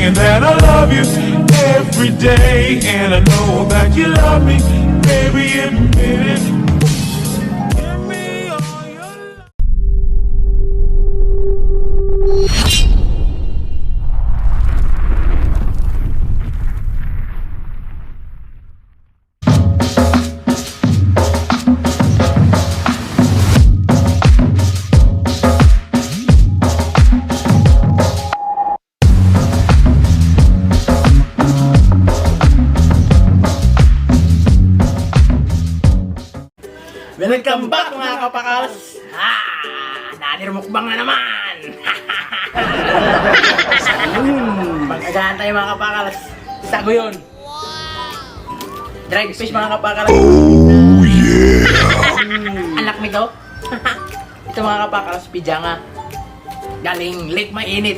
saying that I love you every day, and I know that you love me, baby, admit it. Give me all your love. Welcome back mga kapakals! Nanirmukbang na naman! Pag-agahan tayo mga kapakals. Sago yun! Dried fish mga kapakals. Oh yeah! Anak nito. Ito mga kapakals, pijanga. Galing Lake Mainit.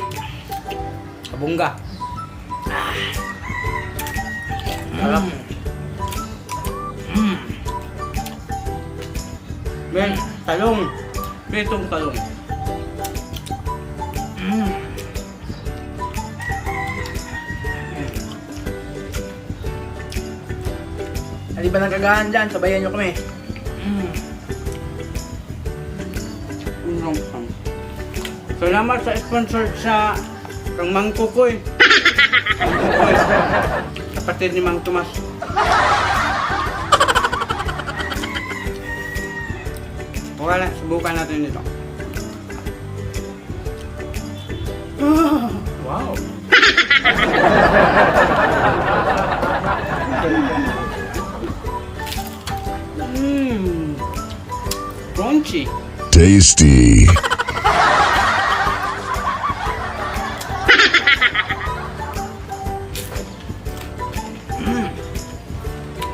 Kabungga. Sarap. Ben, talong. Betong talong. Hindi ba nagkagahan dyan? Sabayan nyo kami. Salamat sa sponsor sa kang Mang Kukoy. Kapatid ni Mang Tomas. Wala, subukan natin ito. Wow! Crunchy. Tasty.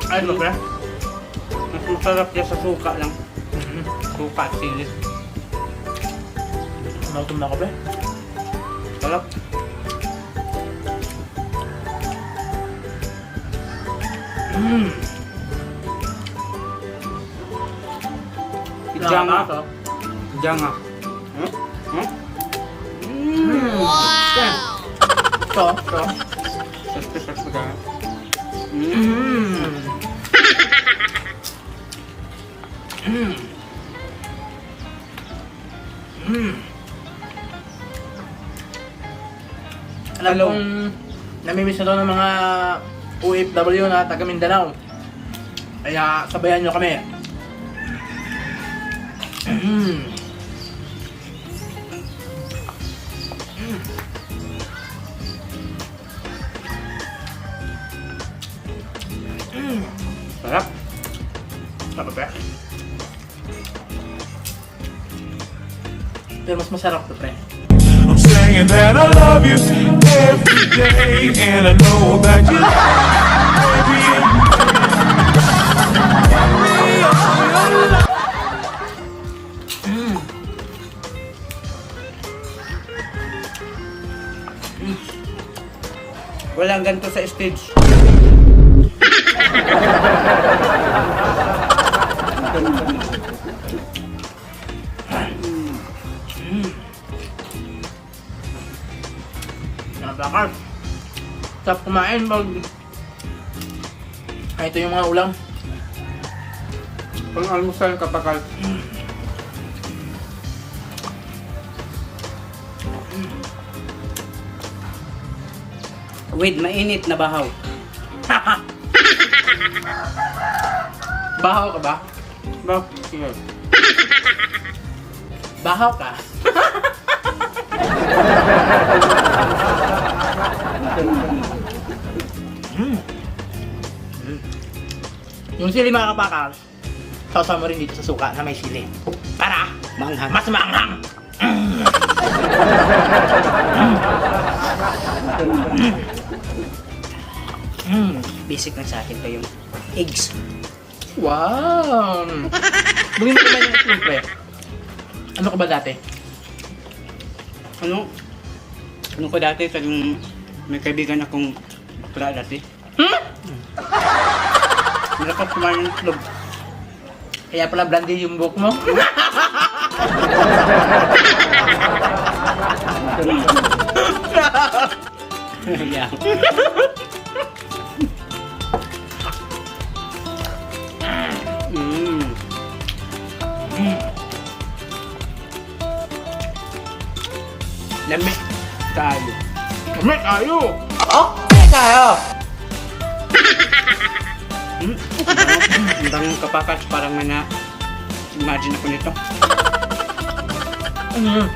Ay, no, pre? Mas masarap niya sa suka lang. Suka, silis. Nautom na ako, pre. Sarap. Janga. Janga. Wow! Ito. Sarap sa gana. Alam kong namimiss na to ng mga OFW na taga Mindanao. Kaya sabayan nyo kami. Sarap. Sarap ba? Pero mas masarap to, pre. I'm saying that I love you every day, and I know that you love me, baby, admit it. Give me all your love. Walang ganito sa stage. Napakal. Sarap kumain pag ito yung mga ulam. Pang almusal kapakal. With mainit na bahaw. Bahaw ka ba? Sige. Bahaw ka? Yung sili mga kapakal, sausaw mo rin dito sa suka na may sili. Para manghang. Mas manghang! Basic lang sa akin pa yung eggs. Wow! Bugin mo naman yung itlog, pre. Ano ka ba dati? Ano ko dati? Yung may kaibigan akong bakla dati. Malapit kumain ng itlog. Kaya pala blondie yung buhok mo. Yeah. Mm. Lamig tayo. Lamig tayo! Oh! Lamig tayo! Ang kapakas, parang may na-imagine ako nito. Mm.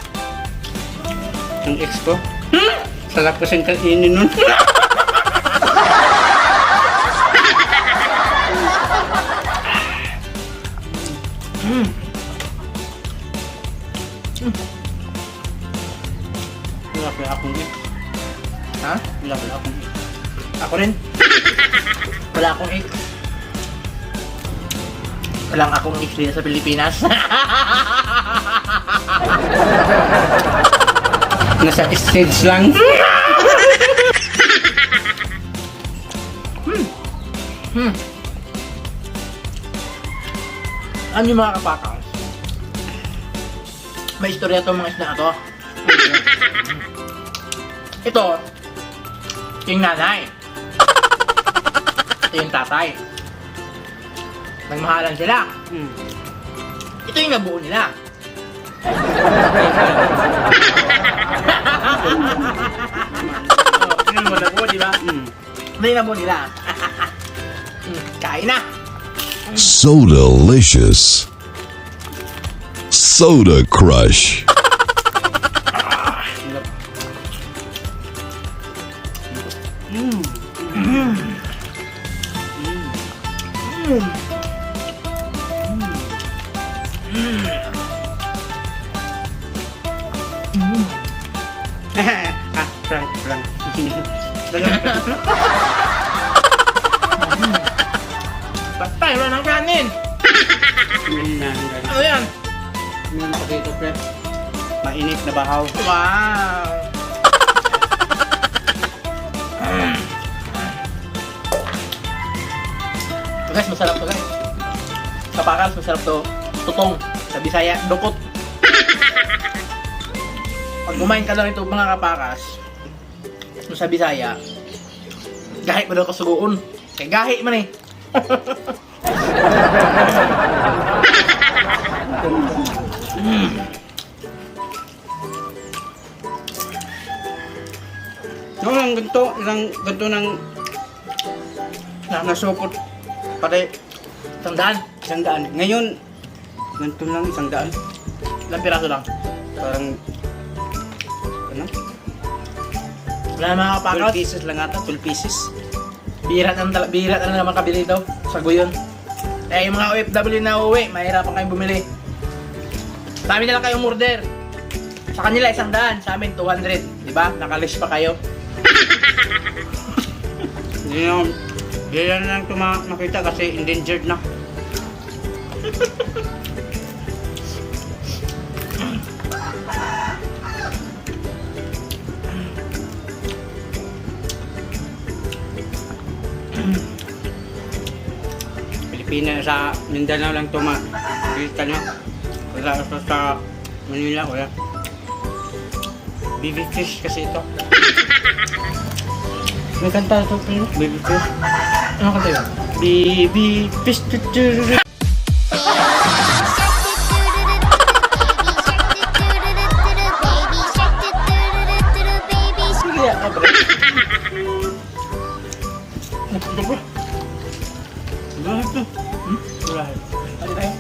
Ang ex ko. Sarap kasing kainin nun. Wala pala akong ex. Ha? Wala pala akong ex. Ako rin. Wala akong ex. Walang akong ex dito sa Pilipinas. Nasa stage lang. Ano yung mga kapakals? May istorya itong mga isda na to. Ito, yung nanay. Ito yung tatay. Nagmahalan sila. Ito yung nabuo nila. Tingnan mo nabuo, di ba? Ito yung nabuo nila. Kain na. So delicious. Soda Crush. Frank. Patay, wala ng kanin. Ano yan? Meron pa dito, pre. Mainit na bahaw. Wow. So guys, masarap to guys. Kapakals, masarap to. Tutong. Sa Bisaya, dukot. Pag kumain ka lang ito mga kapakas, sa Bisaya, gahi mo daw kasugoon. Kaya gahi man eh. No, ilang ganito ng nasupot pare Sandaan. 100. Ngayon, ganito lang 100. Ilang piraso lang. Parang, ano? Wala na mga 12 kapakas. pieces lang ata, 12 pieces. Bihira na naman kabili daw sa Guyon. Eh, yung mga OFW na uwi, mahirapan kayong bumili. Sa amin na lang kayong order. Sa kanila 100, sa amin 200. Diba? Nakalist pa kayo. Hindi lang ito makita kasi endangered na. Pilipinas sa Mindanao lang ito makita nyo. Wala sa Manila, wala. Baby fish kasi ito. May kanta ito, pero baby fish. Ano ka tayo? Baby fish. Sige, abre. Dobro. Wala ito. Wala. Ano tayo?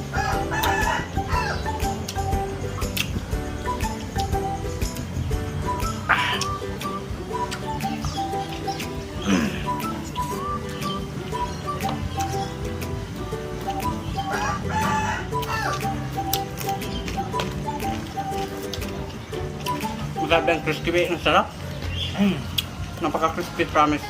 Grabe ang crispy. Ang sarap. Napaka-crispy, promise.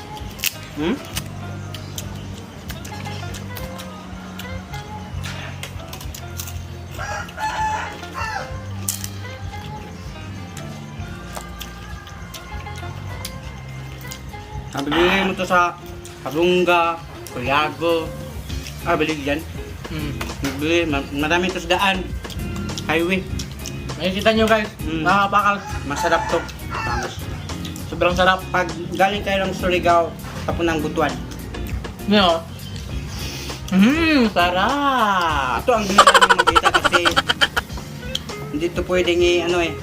Nabili mo to sa Kalunga, Curiago. Bili yan. Nabili, marami to sa daan. Highway. Makikita nyo guys, Mm. mga kapakal. Masarap to. Promise. Sobrang sarap. Pag galing kayo ng Surigao, papunang Butuan. No? Sarap. Ito ang gusto namin makita kasi hindi ito pwedeng ano eh.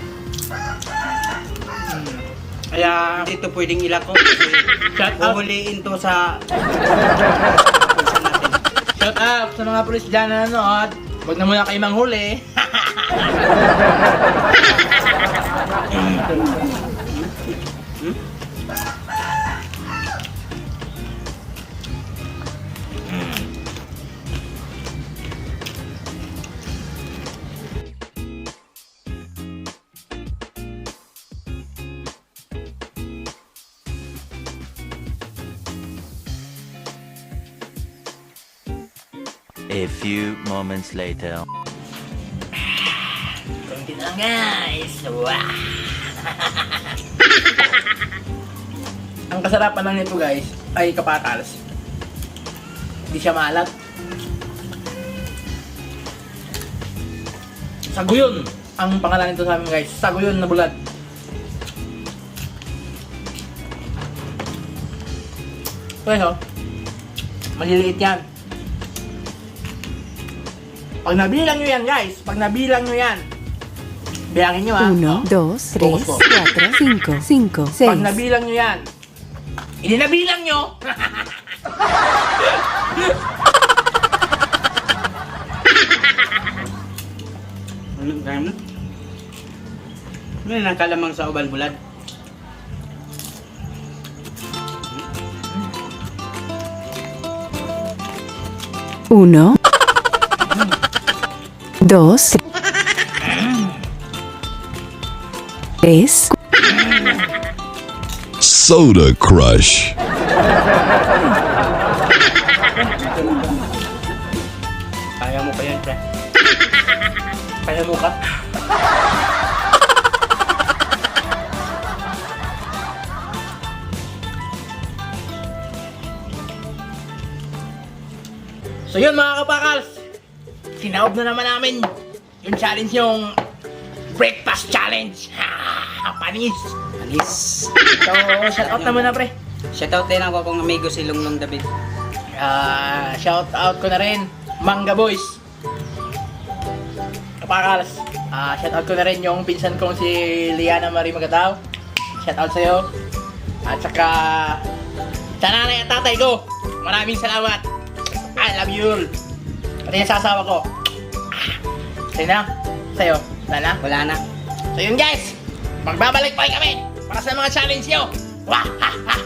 Kaya hindi ito pwedeng ilako kasi Shout out. huhuliin to sa natin. Shout out sa mga pulis dyan na nanood. Huwag na muna kayo manghuli. A few moments later. Kunti na lang guys. Wow. Ang kasarapan lang nito guys ay kapatals. Hindi siya maalat. Saguyon ang pangalan nito sa amin guys. Saguyon na bulat. Pero, maliliit yan. Pag nabilang nyo yan guys, pag nabilang nyo yan, bilangin nyo ha. 1, 2, 3, Focus po. 4, 5, 5, Pag 6. nabilang nyo yan, hindi nabilang nyo. Ano? Ano yung kalamang sa uban bulad? Uno, dos, tres, Soda Crush. Kaya mo pa yan, pre. Kaya mo ka? So yun mga kapakals, sinaob na naman namin yung challenge yung breakfast challenge. Ha, panis. Alis. So shout out naman na pre. Shoutout din ako kong amigo si Lunglong David. Shout out ko na rin Mangga Boys. Kapakals, shout out ko na rin yung pinsan kong si Liana Marie Magatao. Shout out sa'yo. At saka sa nanay at tatay ko, maraming salamat. I love you all. Pati yung sasawa ko. Sa'yo na? Sa'yo? Wala na? Wala na. So yun guys, magbabalik pa kami para sa mga challenge nyo. Wah! Ha! Ha!